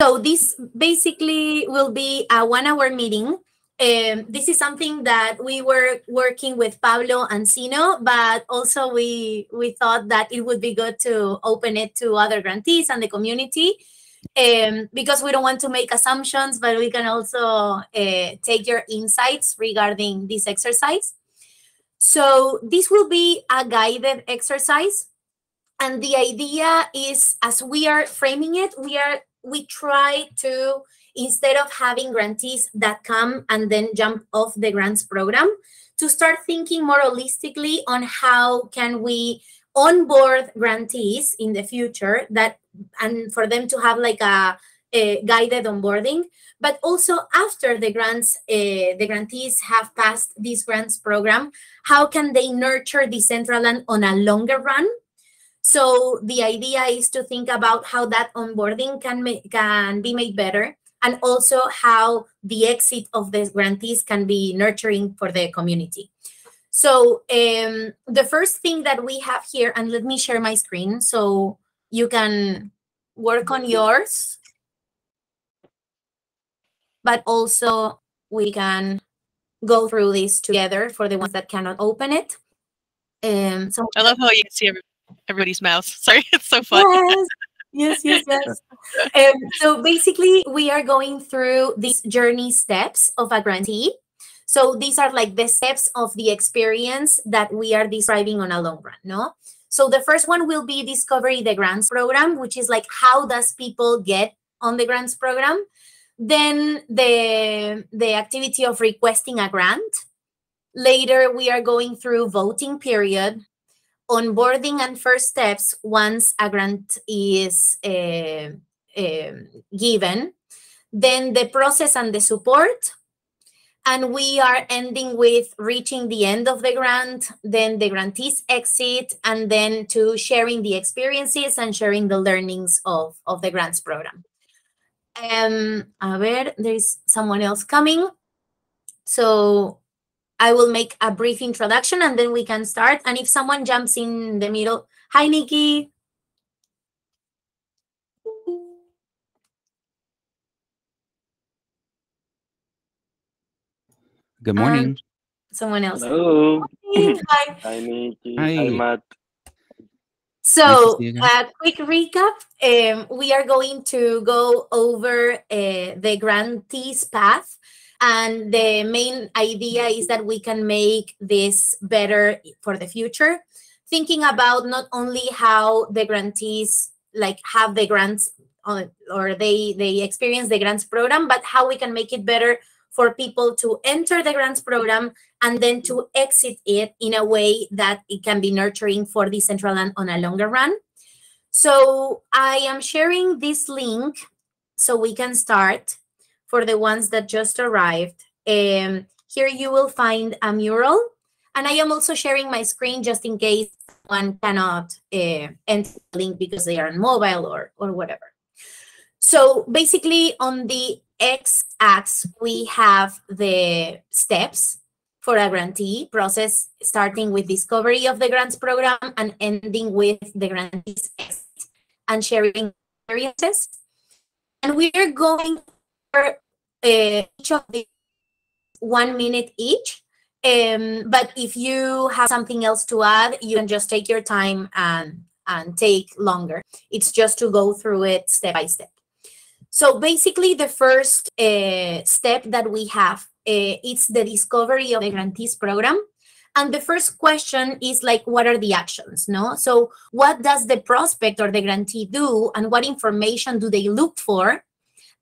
So this basically will be a 1-hour meeting. This is something that we were working with Pablo and Sino, but also we thought that it would be good to open it to other grantees and the community, because we don't want to make assumptions, but we can also take your insights regarding this exercise. So this will be a guided exercise. And the idea is, as we are framing it, we try to, instead of having grantees that come and then jump off the grants program, to start thinking more holistically on how can we onboard grantees in the future, that, and for them to have like a guided onboarding, but also after the grants, the grantees have passed this grants program, how can they nurture Decentraland on a longer run? So the idea is to think about how that onboarding can be made better, and also how the exit of the grantees can be nurturing for the community. So the first thing that we have here, and let me share my screen so you can work on yours, but also we can go through this together for the ones that cannot open it. So I love how you can see everybody's mouth. Sorry, it's so fun. Yes. So basically, we are going through these journey steps of a grantee. So these are like the steps of the experience that we are describing on a long run, no? So the first one will be Discovery the Grants program, which is like, how does people get on the grants program? Then the activity of requesting a grant. Later, we are going through voting period, onboarding and first steps once a grant is given, then the process and the support, and we are ending with reaching the end of the grant, then the grantees exit, and then to sharing the experiences and sharing the learnings of the grants program. A ver, there's someone else coming. So I will make a brief introduction and then we can start. And if someone jumps in the middle, hi, Nikki. Good morning. Someone else. Hello. Hi. Hi, Nikki. Hi. Hi, Matt. So a quick recap. We are going to go over the grantees path. And the main idea is that we can make this better for the future, thinking about not only how the grantees like have the grants on, or they experience the grants program, but how we can make it better for people to enter the grants program and then to exit it in a way that it can be nurturing for Decentraland on a longer run. So I am sharing this link so we can start. For the ones that just arrived, here you will find a mural, and I am also sharing my screen just in case one cannot enter the link because they are on mobile or whatever. So basically on the x-axis, we have the steps for a grantee process, starting with discovery of the grants program and ending with the grantees exit and sharing experiences. And we are going for each of the 1 minute each. But if you have something else to add, you can just take your time and take longer. It's just to go through it step by step. So basically, the first step that we have is the discovery of the grantees program. And the first question is like, what are the actions, no? So what does the prospect or the grantee do, and what information do they look for,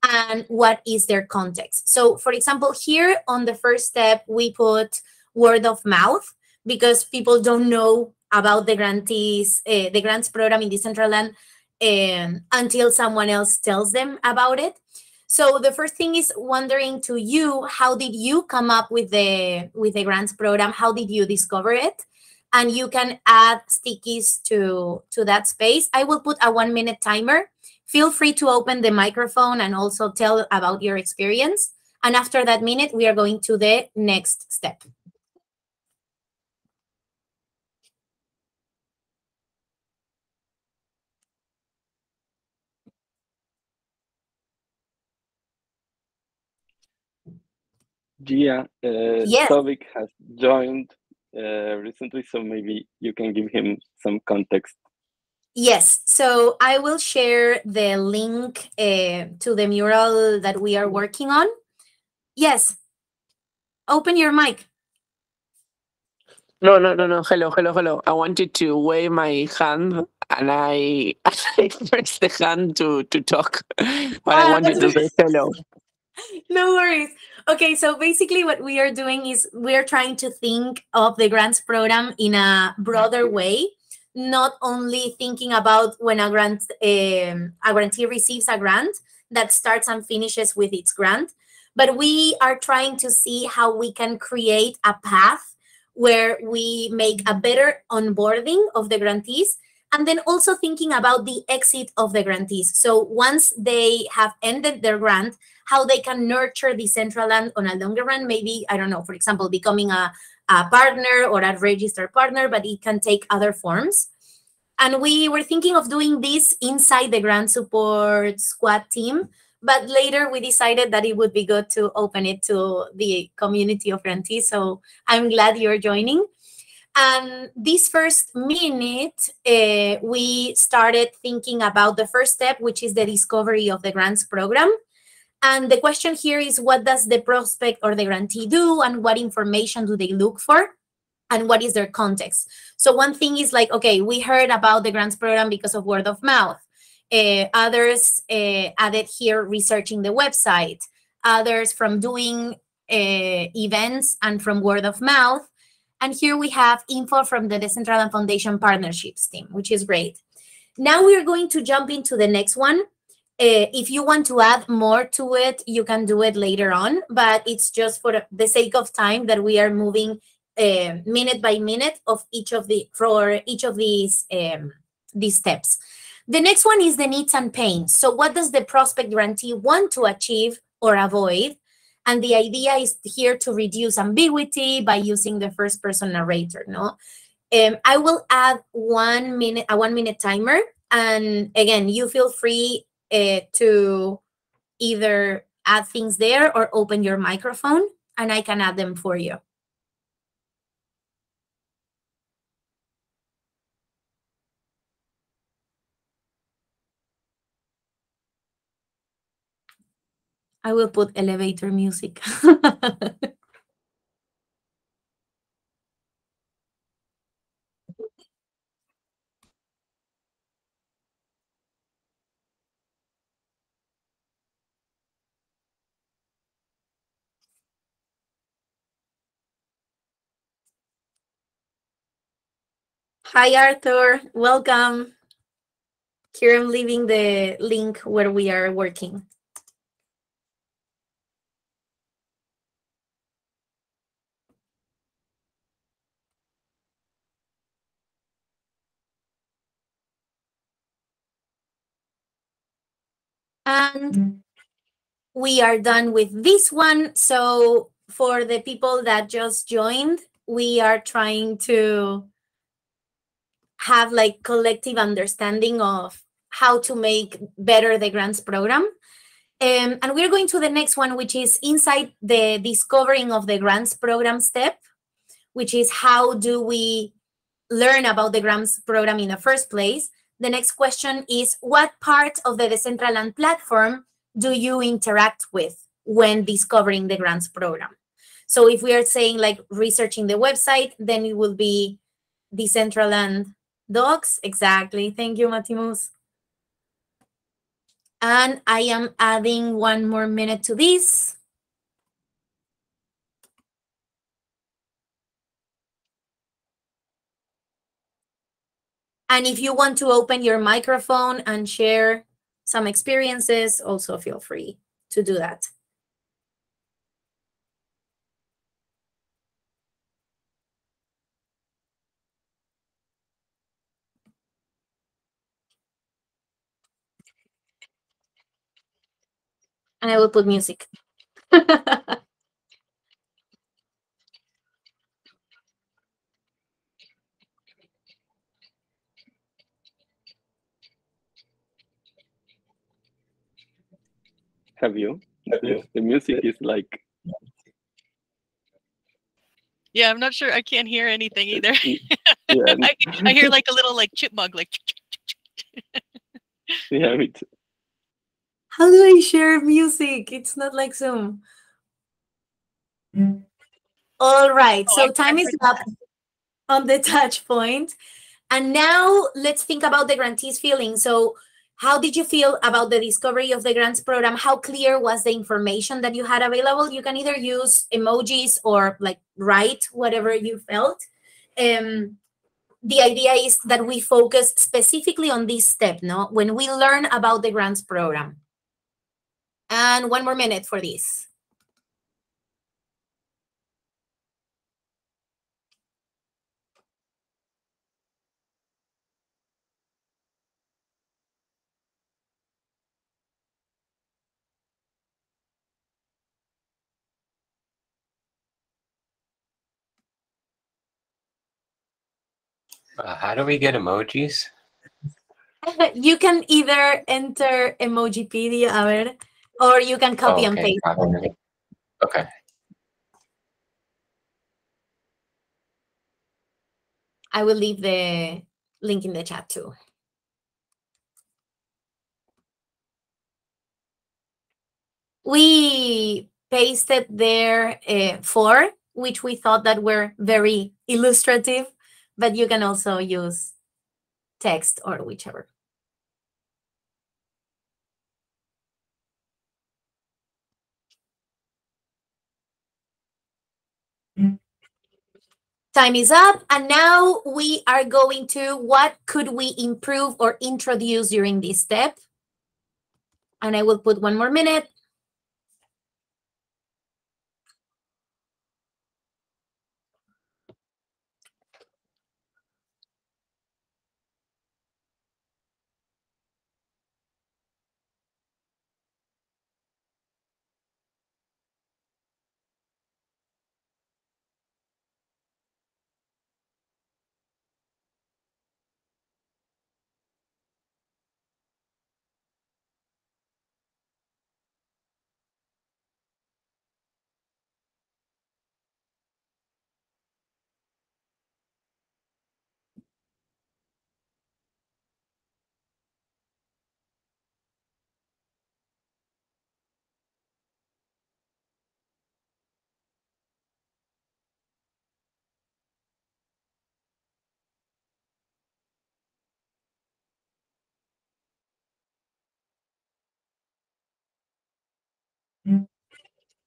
and what is their context? So for example, here on the first step, we put word of mouth because people don't know about the grantees, the grants program in Decentraland until someone else tells them about it. So the first thing is wondering to you, how did you come up with the grants program? How did you discover it? And you can add stickies to that space. I will put a 1 minute timer. Feel free to open the microphone and also tell about your experience. And after that minute, we are going to the next step. Gia, Yes. Tovik has joined recently, so maybe you can give him some context. Yes, so I will share the link to the mural that we are working on. Yes, open your mic. No. Hello. I wanted to wave my hand and I I pressed the hand to talk, but I wanted to say hello. No worries. Okay, so basically what we are doing is we are trying to think of the grants program in a broader way, not only thinking about when a grantee receives a grant that starts and finishes with its grant, but we are trying to see how we can create a path where we make a better onboarding of the grantees, and then also thinking about the exit of the grantees. So once they have ended their grant, how they can nurture Decentraland on a longer run. Maybe, I don't know, for example, becoming a partner or a registered partner, but it can take other forms. And we were thinking of doing this inside the grant support squad team, but later we decided that it would be good to open it to the community of grantees. So I'm glad you're joining. And this first minute, we started thinking about the first step, which is the discovery of the grants program. And the question here is, what does the prospect or the grantee do, and what information do they look for, and what is their context? So one thing is like, okay, we heard about the grants program because of word of mouth. Others added here researching the website. Others from doing events and from word of mouth. And here we have info from the Decentraland Foundation Partnerships team, which is great. Now we are going to jump into the next one. If you want to add more to it, you can do it later on, but it's just for the sake of time that we are moving minute by minute for each of these steps. The next one is the needs and pains. So what does the prospect grantee want to achieve or avoid? And the idea is here to reduce ambiguity by using the first person narrator. No, I will add a 1 minute timer, and again, you feel free to either add things there or open your microphone, and I can add them for you. I will put elevator music. Hi, Arthur. Welcome. Here I'm leaving the link where we are working. And we are done with this one. So for the people that just joined, we are trying to have like collective understanding of how to make better the grants program. And we're going to the next one, which is inside the discovering of the grants program step, which is how do we learn about the grants program in the first place. The next question is, what part of the Decentraland platform do you interact with when discovering the grants program? So if we are saying like researching the website, then it will be Decentraland docs. Exactly. Thank you, Matimus. And I am adding 1 more minute to this. And if you want to open your microphone and share some experiences, also feel free to do that. And I will put music. Have you? The music is like Yeah, I'm not sure. I can't hear anything either. Yeah. I hear like a little like chipmunk, like. Yeah, me too. How do I share music? It's not like Zoom. All right, so time is up on the touch point. And now let's think about the grantees' feeling. So how did you feel about the discovery of the grants program? How clear was the information that you had available? You can either use emojis or like write whatever you felt. The idea is that we focus specifically on this step, no? When we learn about the grants program. And 1 more minute for this. How do we get emojis? You can either enter Emojipedia, a ver, or you can copy and paste. Okay. I will leave the link in the chat too. We pasted there 4, which we thought that were very illustrative, but you can also use text or whichever. Time is up, and now we are going to what could we improve or introduce during this step. And I will put 1 more minute.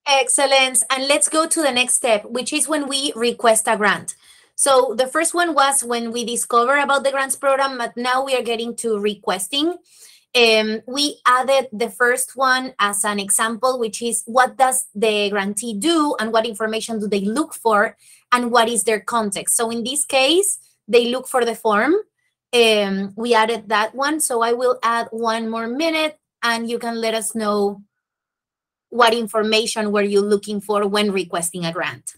Excellent. And let's go to the next step, which is when we request a grant. So the first one was when we discover about the grants program, but now we are getting to requesting. We added the first one as an example, which is what does the grantee do and what information do they look for and what is their context. So in this case, they look for the form. We added that one. So I will add 1 more minute and you can let us know what information were you looking for when requesting a grant.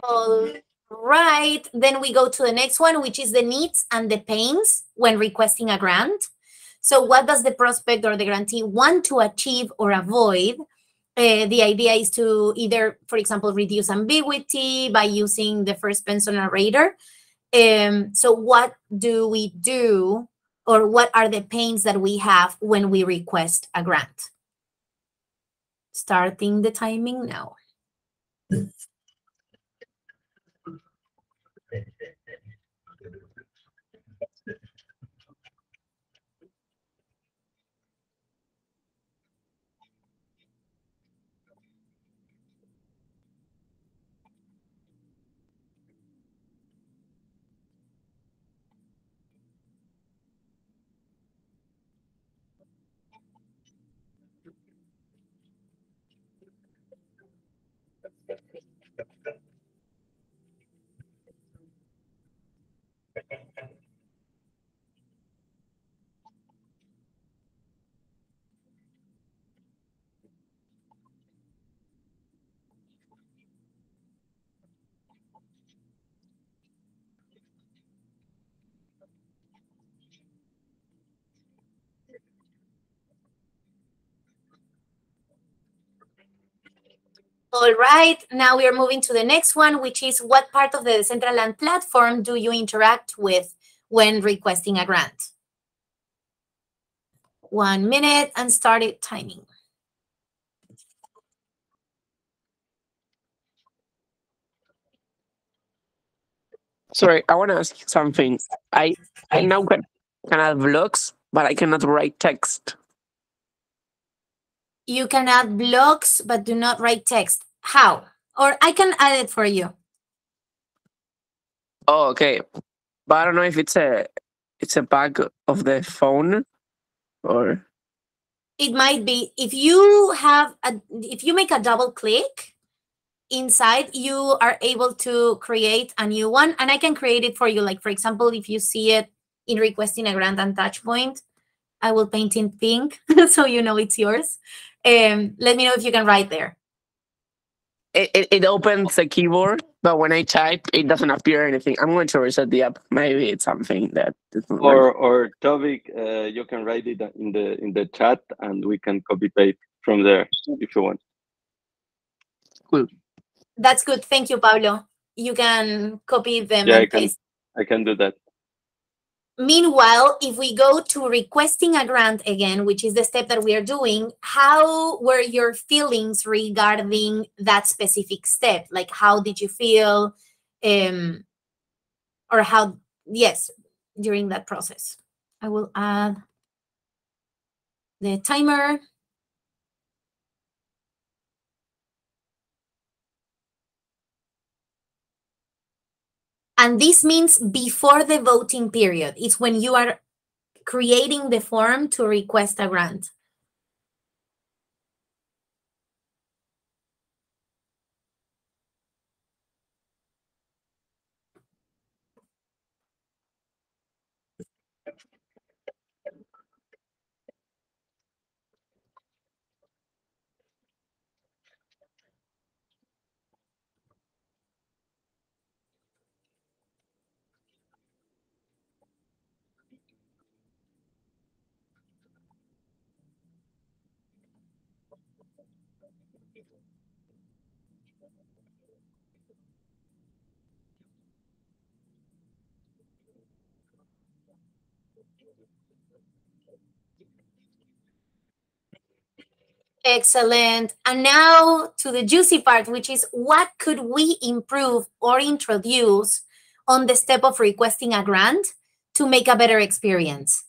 All right, then we go to the next one, which is the needs and the pains when requesting a grant. So what does the prospect or the grantee want to achieve or avoid? The idea is to either, for example, reduce ambiguity by using the first person narrator. So what do we do, or what are the pains that we have when we request a grant? Starting the timing now. All right, now we are moving to the next one, which is what part of the Decentraland platform do you interact with when requesting a grant? 1 minute and started timing. Sorry, I want to ask you something. I now can add blocks, but I cannot write text. You can add blocks, but do not write text. How? Or I can add it for you. Oh, okay. But I don't know if it's a bug of the phone or it might be if you have if you make a double click inside, you are able to create a new one, and I can create it for you. Like, for example, if you see it in requesting a grant and touch point, I will paint in pink so you know it's yours. Let me know if you can write there. It opens the keyboard, but when I type, it doesn't appear anything. I'm going to reset the app. Maybe it's something that or Toby, you can write it in the chat, and we can copy paste from there if you want. Cool. That's good. Thank you, Pablo. You can copy them and paste. I can do that. Meanwhile, if we go to requesting a grant again, which is the step that we are doing, how were your feelings regarding that specific step? Like, how did you feel? Or how, yes, during that process. I will add the timer. And this means before the voting period. It's when you are creating the form to request a grant. Excellent. And now to the juicy part, which is what could we improve or introduce on the step of requesting a grant to make a better experience?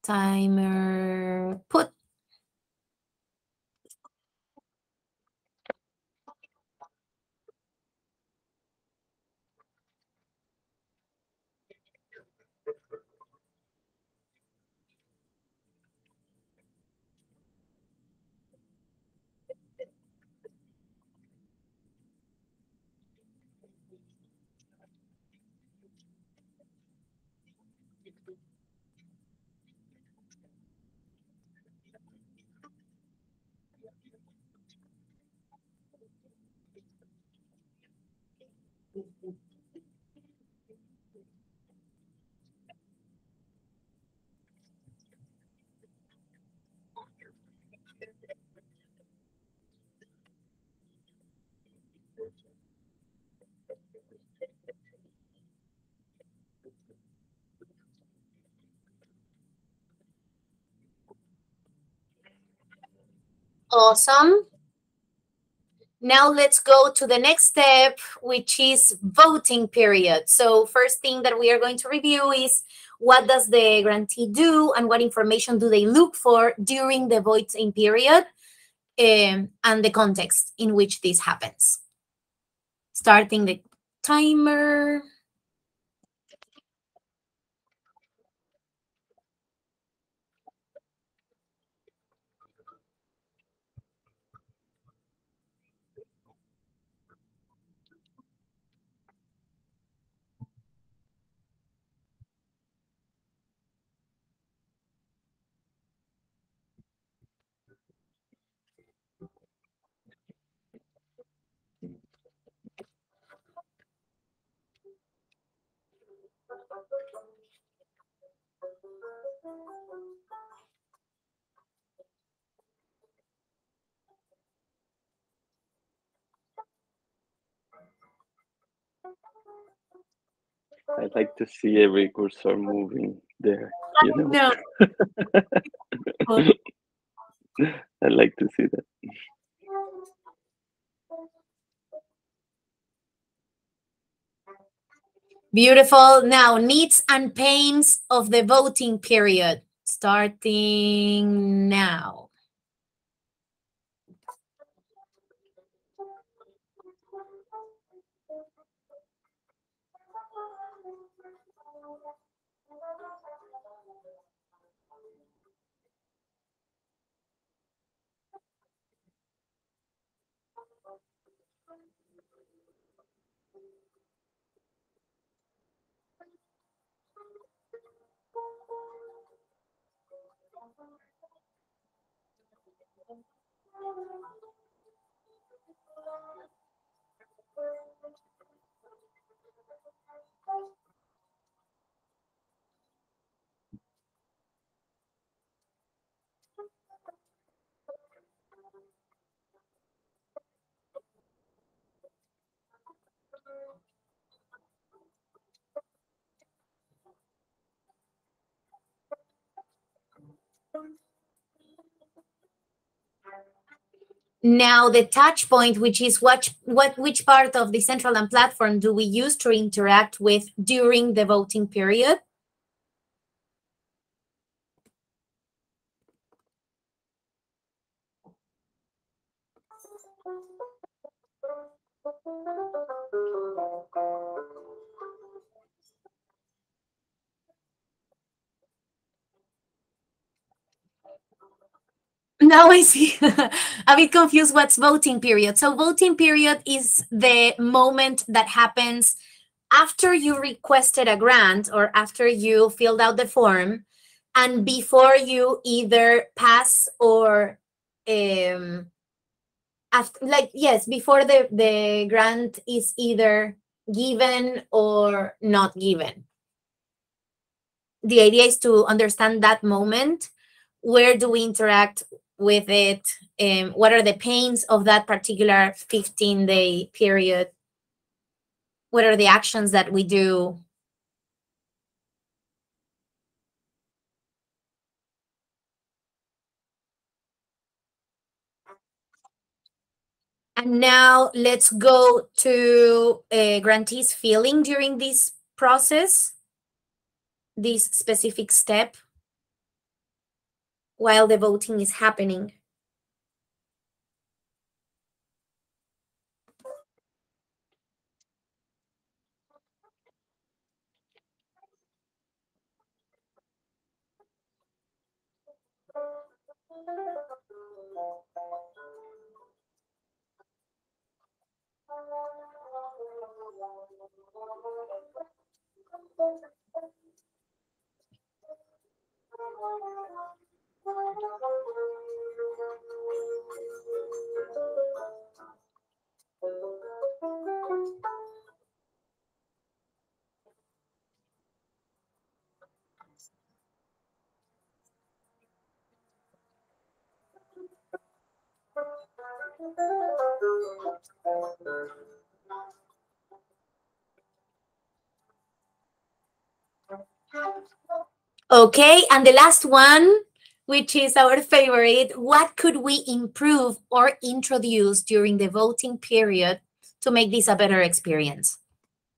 Timer put. Awesome. Now let's go to the next step, which is voting period. So first thing that we are going to review is what does the grantee do and what information do they look for during the voting period, and the context in which this happens. Starting the timer. I like to see every cursor moving there, you know. No. I like to see that. Beautiful. Now, needs and pains of the voting period, starting now. Now, the touch point, which is which part of the central and platform do we use to interact with during the voting period? Now I see. A bit confused what's voting period. So voting period is the moment that happens after you requested a grant or after you filled out the form and before you either pass or before the grant is either given or not given. The idea is to understand that moment. Where do we interact with it? What are the pains of that particular 15-day period? What are the actions that we do? And now let's go to grantees feeling during this process, this specific step while the voting is happening. Okay, and the last one, which is our favorite, what could we improve or introduce during the voting period to make this a better experience?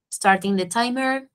Starting the timer.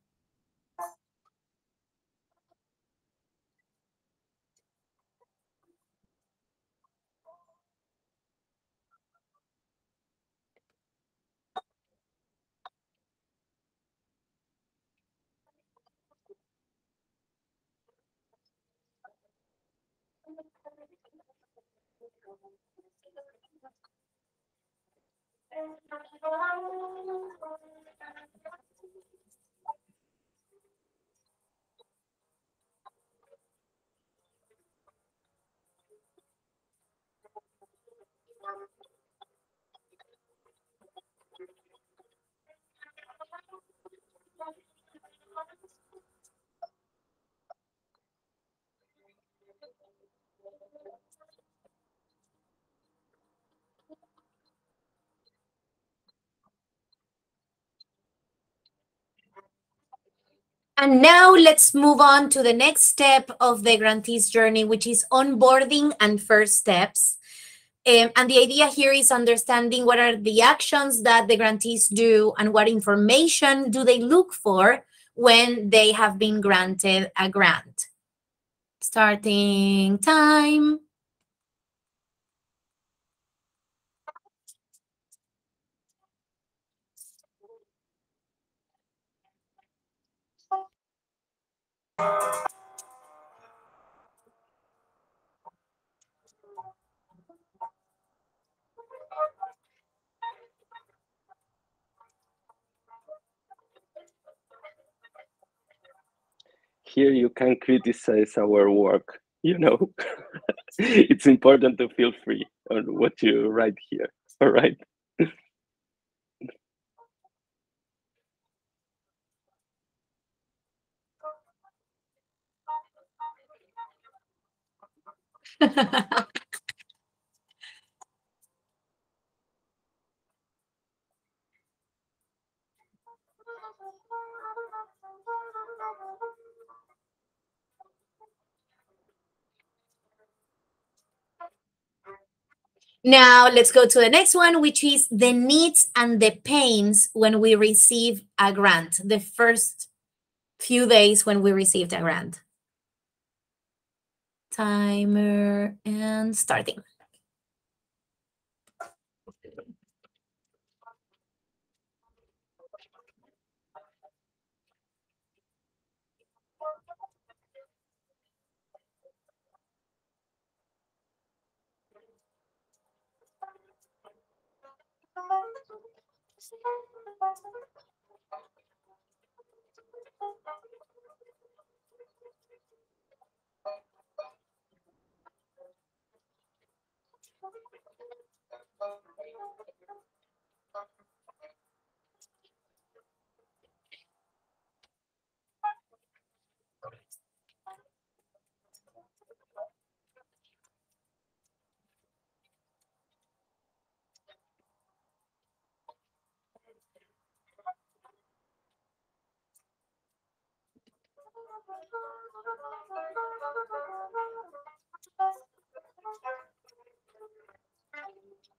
And now let's move on to the next step of the grantee's journey, which is onboarding and first steps. And the idea here is understanding what are the actions that the grantees do and what information do they look for when they have been granted a grant. Starting time. Here you can criticize our work, you know. It's important to feel free on what you write here, all right? Now let's go to the next one, which is the needs and the pains when we receive a grant, the first few days when we received a grant. Timer and starting.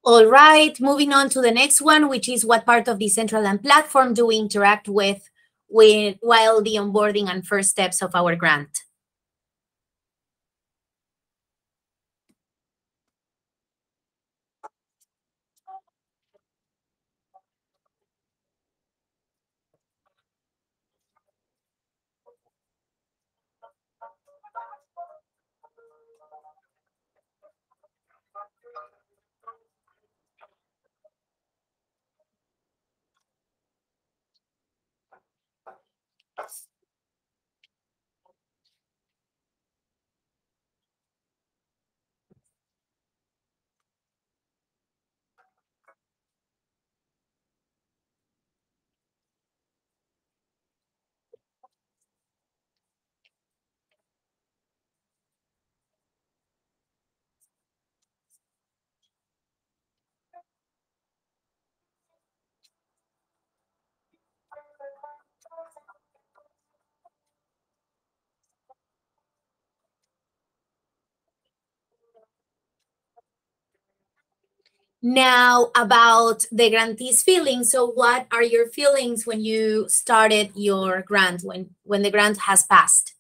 All right, moving on to the next one, which is what part of the Decentraland platform do we interact with while the onboarding and first steps of our grant? Now about the grantee's feelings. So what are your feelings when you started your grant, when the grant has passed?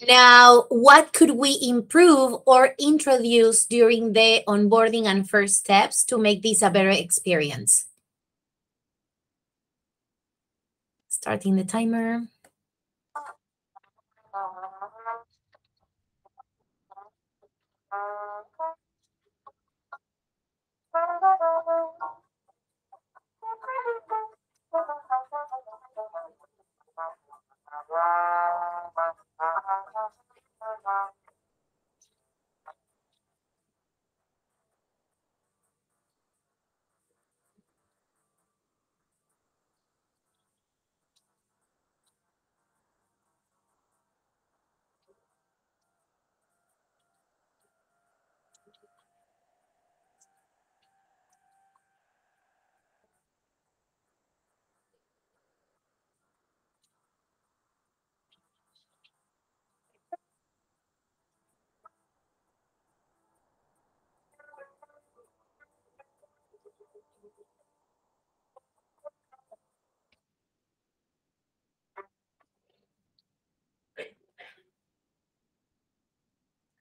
Now, what could we improve or introduce during the onboarding and first steps to make this a better experience? Starting the timer.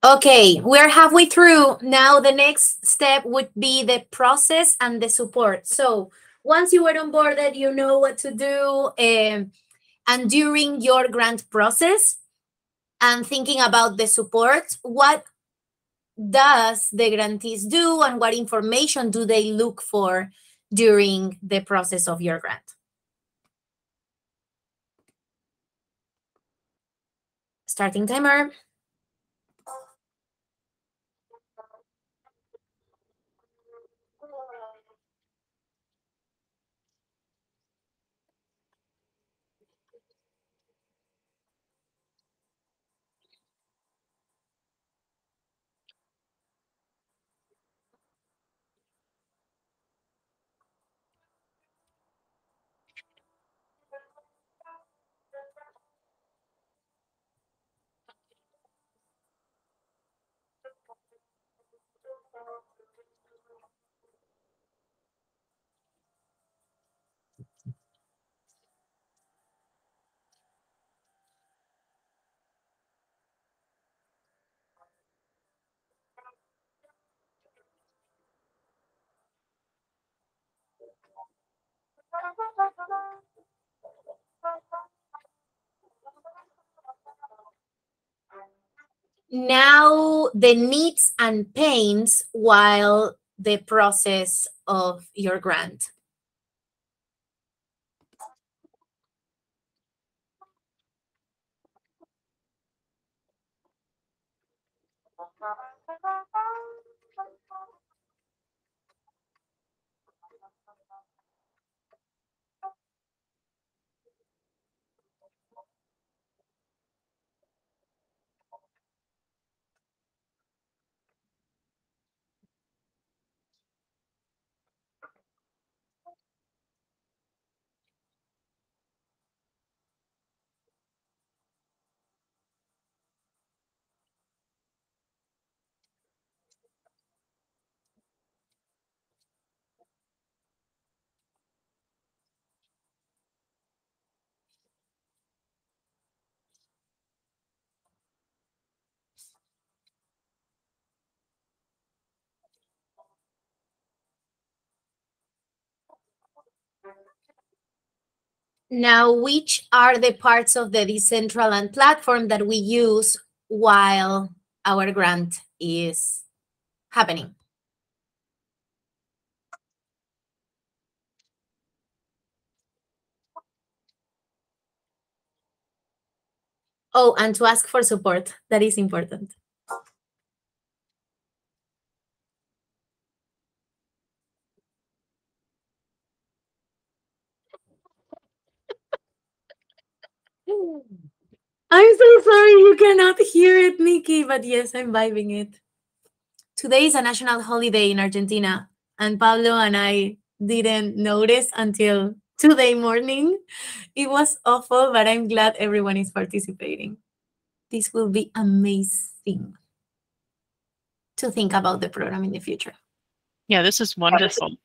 Okay, we're halfway through. Now the next step would be the process and the support. So once you were onboarded, you know what to do. And during your grant process and thinking about the support, what does the grantees do and what information do they look for during the process of your grant? Starting timer. Now the needs and pains while the process of your grant. Now, which are the parts of the Decentraland platform that we use while our grant is happening? Oh, and to ask for support. That is important. I'm so sorry you cannot hear it, Nikki, but yes, I'm vibing it. Today is a national holiday in Argentina, and Pablo and I didn't notice until today morning. It was awful, but I'm glad everyone is participating. This will be amazing to think about the program in the future. Yeah, this is wonderful.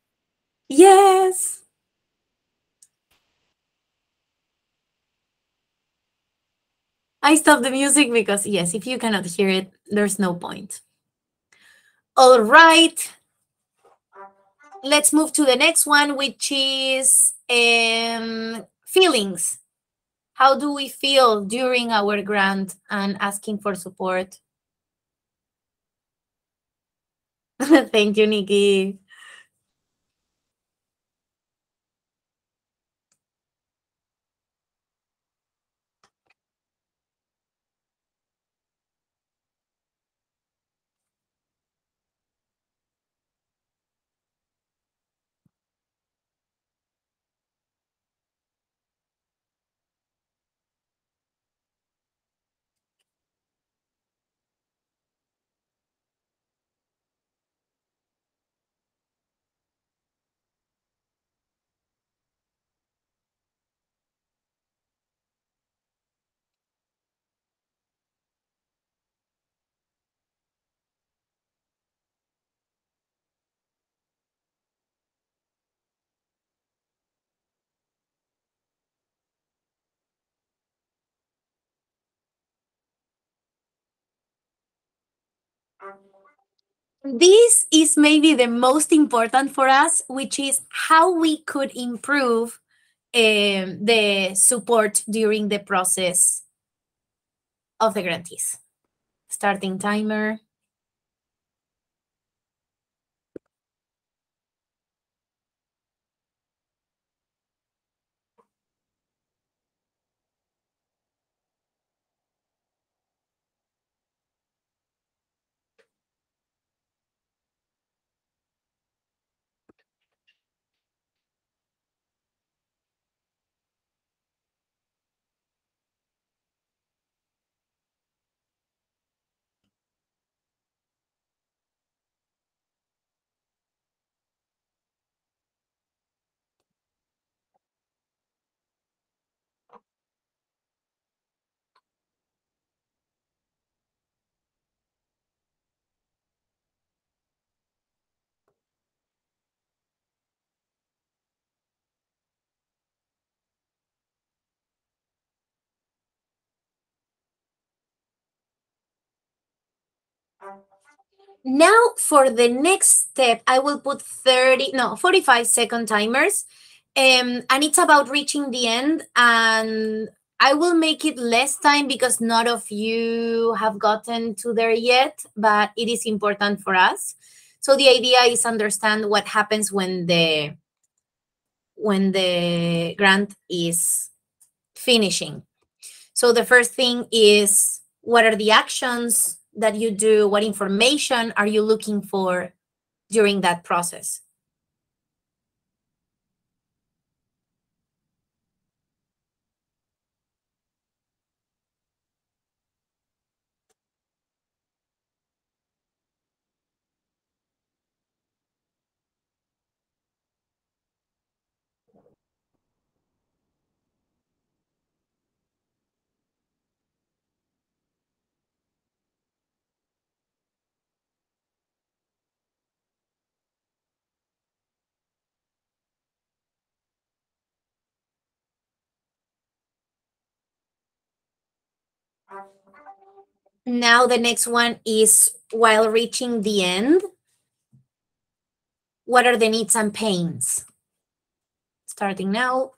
Yes. I stopped the music because, yes, if you cannot hear it, there's no point. All right. Let's move to the next one, which is feelings. How do we feel during our grant and asking for support? Thank you, Nikki. This is maybe the most important for us, which is how we could improve the support during the process of the grantees. Starting timer. Now for the next step, I will put 45-second timers. And it's about reaching the end. And I will make it less time because not of you have gotten to there yet, but it is important for us. So the idea is understand what happens when the grant is finishing. So the first thing is, what are the actions that you do? What information are you looking for during that process? Now the next one is, while reaching the end, what are the needs and pains? Starting now.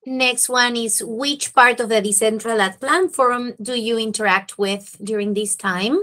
Next one is, which part of the decentralized platform do you interact with during this time?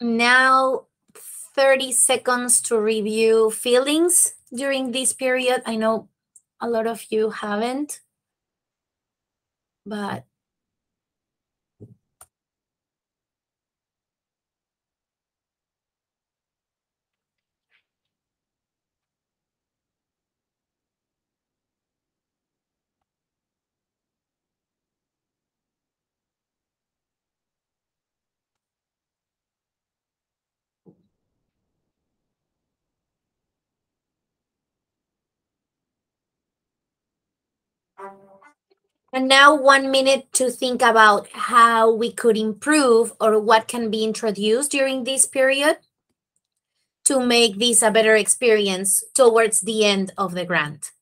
Now 30 seconds to review feelings during this period. I know a lot of you haven't, but and now 1 minute to think about how we could improve or what can be introduced during this period to make this a better experience towards the end of the grant.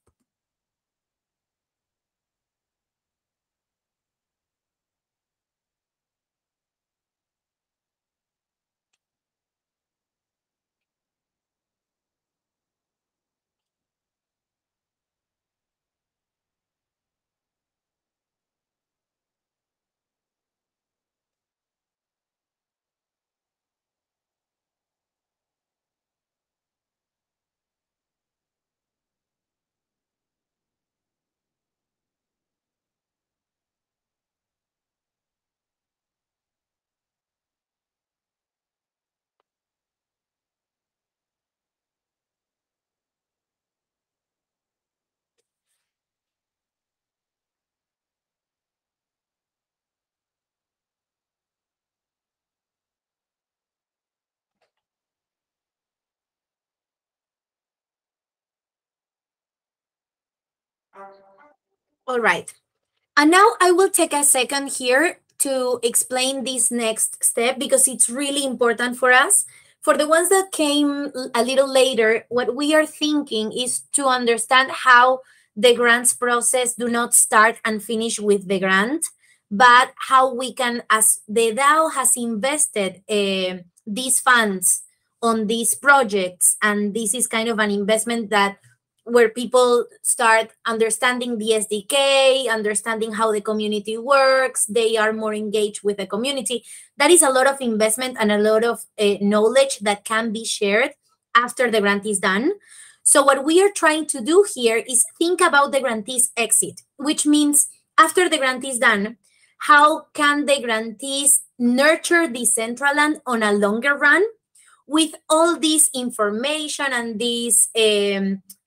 All right. And now I will take a second here to explain this next step because it's really important for us. For the ones that came a little later, what we are thinking is to understand how the grants process do not start and finish with the grant, but how we can, as the DAO has invested these funds on these projects, and this is kind of an investment that where people start understanding the SDK, understanding how the community works, they are more engaged with the community. That is a lot of investment and a lot of knowledge that can be shared after the grant is done. So what we are trying to do here is think about the grantees exit, which means after the grant is done, how can the grantees nurture Decentraland on a longer run with all this information and this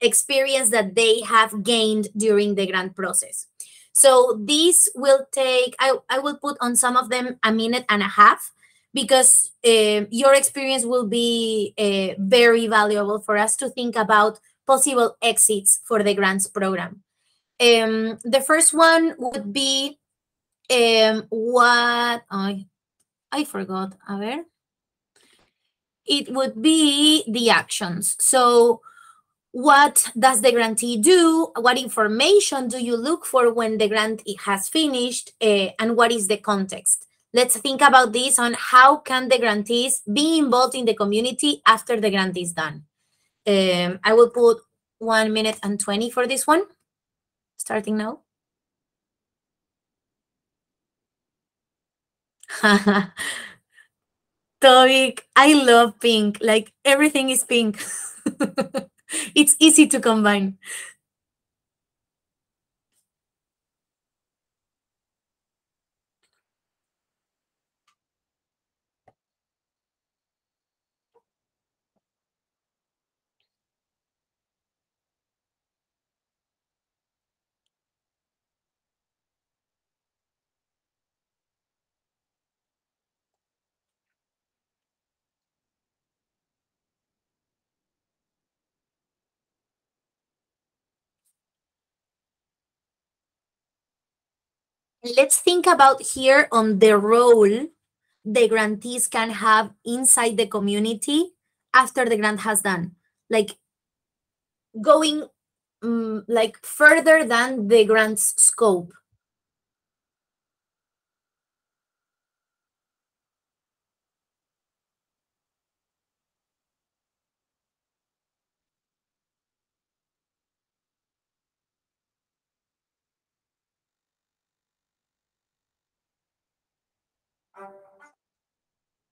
experience that they have gained during the grant process. So this will take, I will put on some of them 1.5 minutes because your experience will be very valuable for us to think about possible exits for the grants program. The first one would be what I forgot. A ver. It would be the actions. So what does the grantee do? What information do you look for when the grant has finished? And what is the context? Let's think about this on how can the grantees be involved in the community after the grant is done. I will put 1 minute and 20 for this one, starting now. Tovik, I love pink. Like everything is pink. It's easy to combine. Let's think about here on the role the grantees can have inside the community after the grant has done, like going like further than the grant's scope.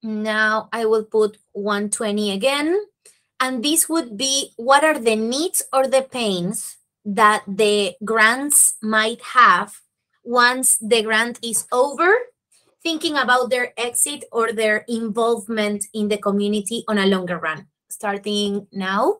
Now I will put 120 again. And this would be what are the needs or the pains that the grants might have once the grant is over, thinking about their exit or their involvement in the community on a longer run. Starting now.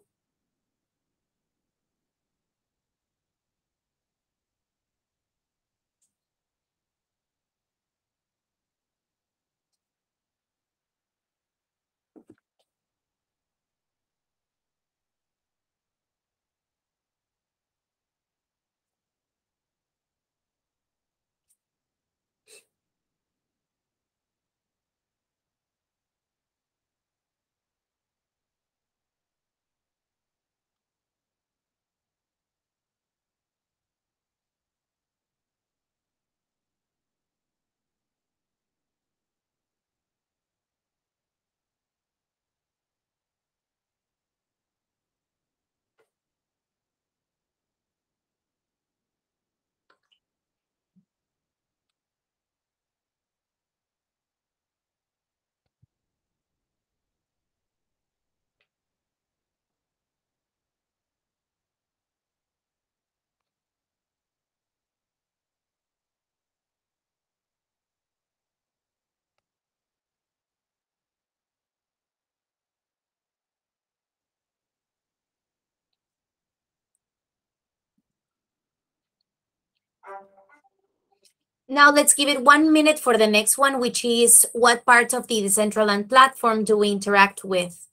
Now let's give it 1 minute for the next one, which is what part of the Decentraland platform do we interact with,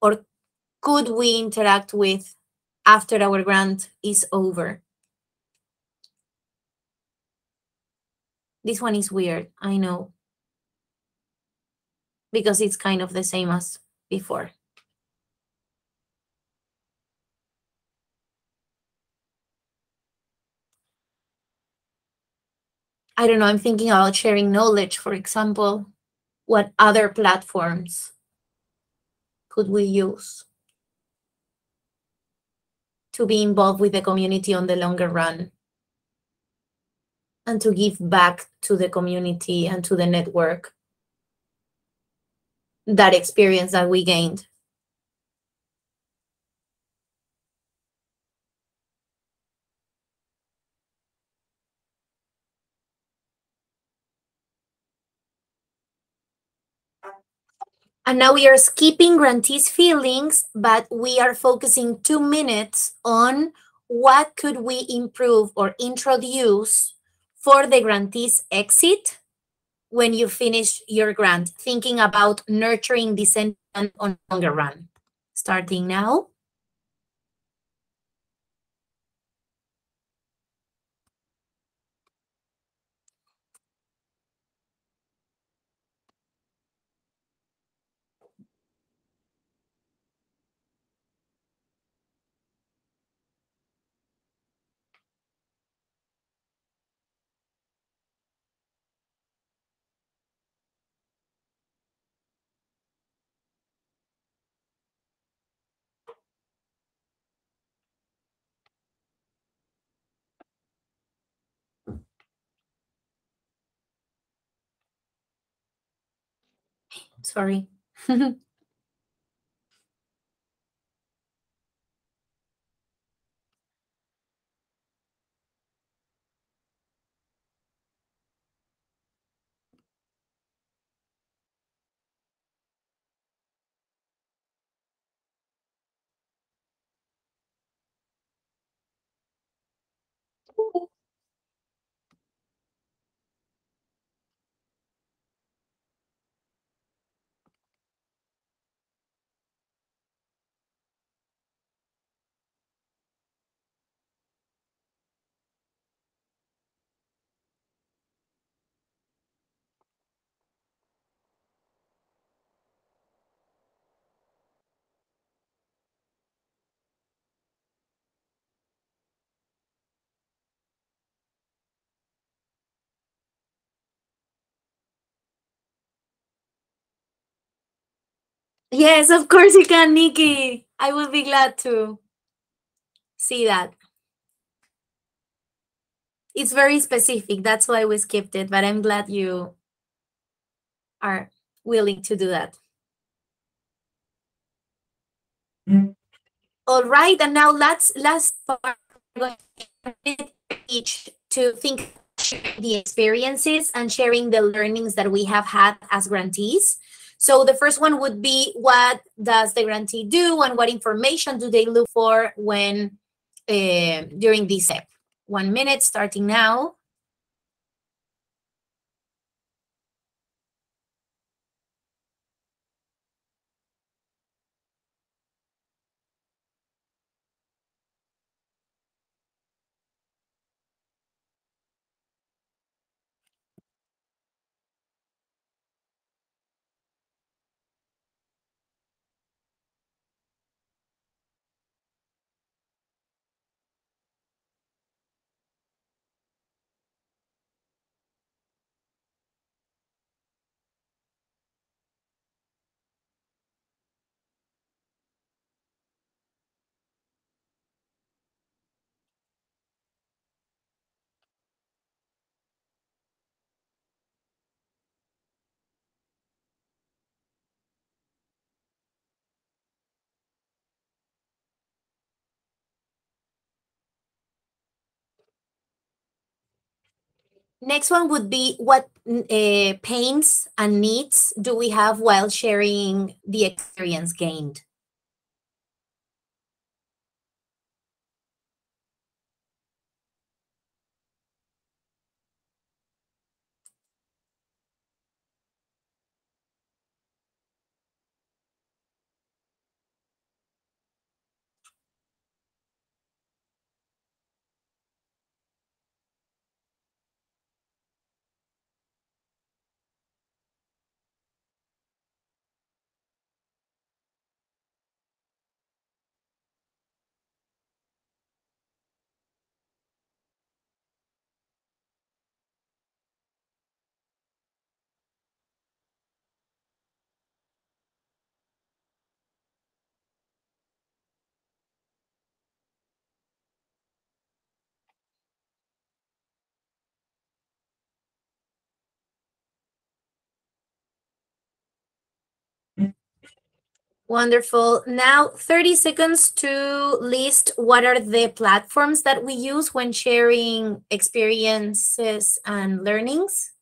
or could we interact with after our grant is over? This one is weird, I know, because it's kind of the same as before. I don't know, I'm thinking about sharing knowledge, for example. What other platforms could we use to be involved with the community on the longer run and to give back to the community and to the network that experience that we gained? And now we are skipping grantees' feelings, but we are focusing 2 minutes on what could we improve or introduce for the grantees' exit when you finish your grant, thinking about nurturing Decentraland on the longer run. Starting now. Sorry. Yes, of course you can, Nikki. I will be glad to see that. It's very specific. That's why we skipped it, but I'm glad you are willing to do that. All right, and now last part, we're going to each to think the experiences and sharing the learnings that we have had as grantees. So the first one would be, what does the grantee do and what information do they look for when during this step? 1 minute starting now. Next one would be, what pains and needs do we have while sharing the experience gained? Wonderful. Now 30 seconds to list what are the platforms that we use when sharing experiences and learnings.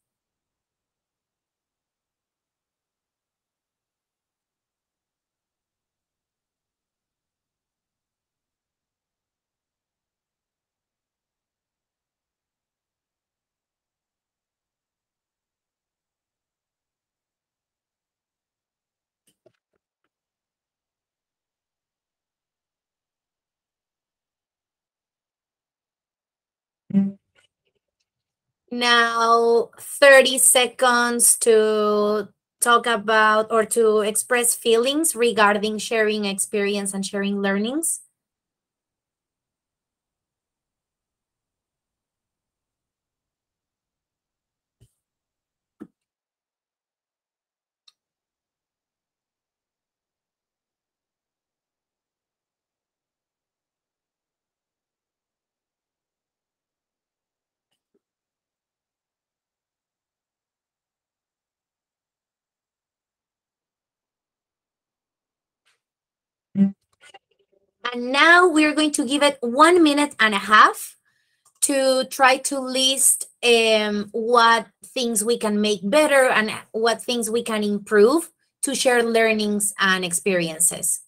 Now 30 seconds to talk about or to express feelings regarding sharing experience and sharing learnings. And now we're going to give it 1 minute and a half to try to list what things we can make better and what things we can improve to share learnings and experiences.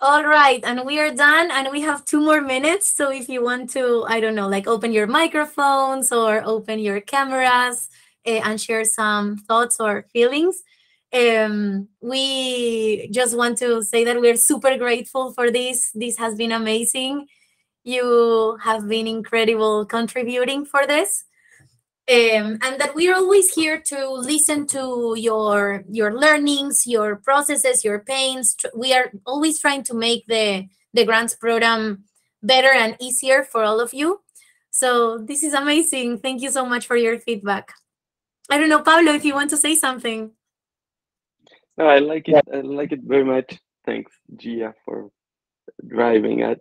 All right, and we are done, and we have 2 more minutes. So if you want to, I don't know, like open your microphones or open your cameras and share some thoughts or feelings. We just want to say that we're super grateful for this. This has been amazing. You have been incredible contributing for this. And that we're always here to listen to your learnings, your processes, your pains. We are always trying to make the grants program better and easier for all of you. So this is amazing. Thank you so much for your feedback. I don't know, Pablo, if you want to say something. No, I like it. I like it very much. Thanks, Gia, for driving it.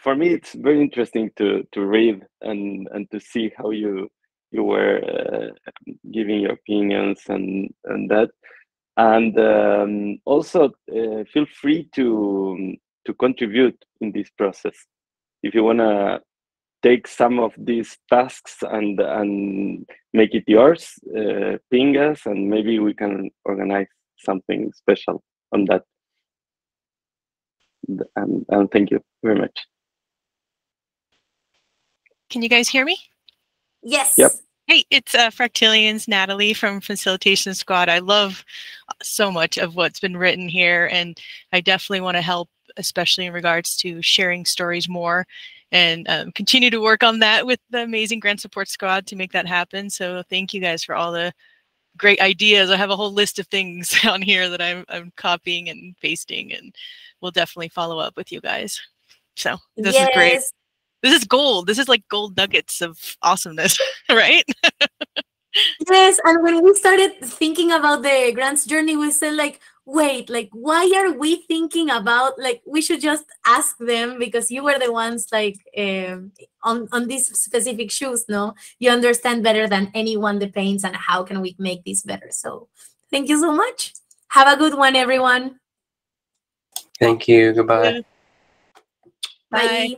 For me, it's very interesting to read and to see how you were giving your opinions and that, and also feel free to contribute in this process. If you wanna take some of these tasks and make it yours, ping us, and maybe we can organize something special on that. And thank you very much. Can you guys hear me? Yes. Yep. Hey, it's Fractilian's Natalie from Facilitation Squad. I love so much of what's been written here, and I definitely want to help, especially in regards to sharing stories more, and continue to work on that with the amazing Grant Support Squad to make that happen. So thank you guys for all the great ideas. I have a whole list of things on here that I'm copying and pasting, and we'll definitely follow up with you guys. So this is great. This is gold. This is like gold nuggets of awesomeness, right? Yes, and when we started thinking about the grants journey, we said like, wait, like why are we thinking about, like, we should just ask them, because you were the ones like on these specific shoes, no? You understand better than anyone the pains and how can we make this better. So thank you so much. Have a good one, everyone. Thank you. Goodbye. Bye.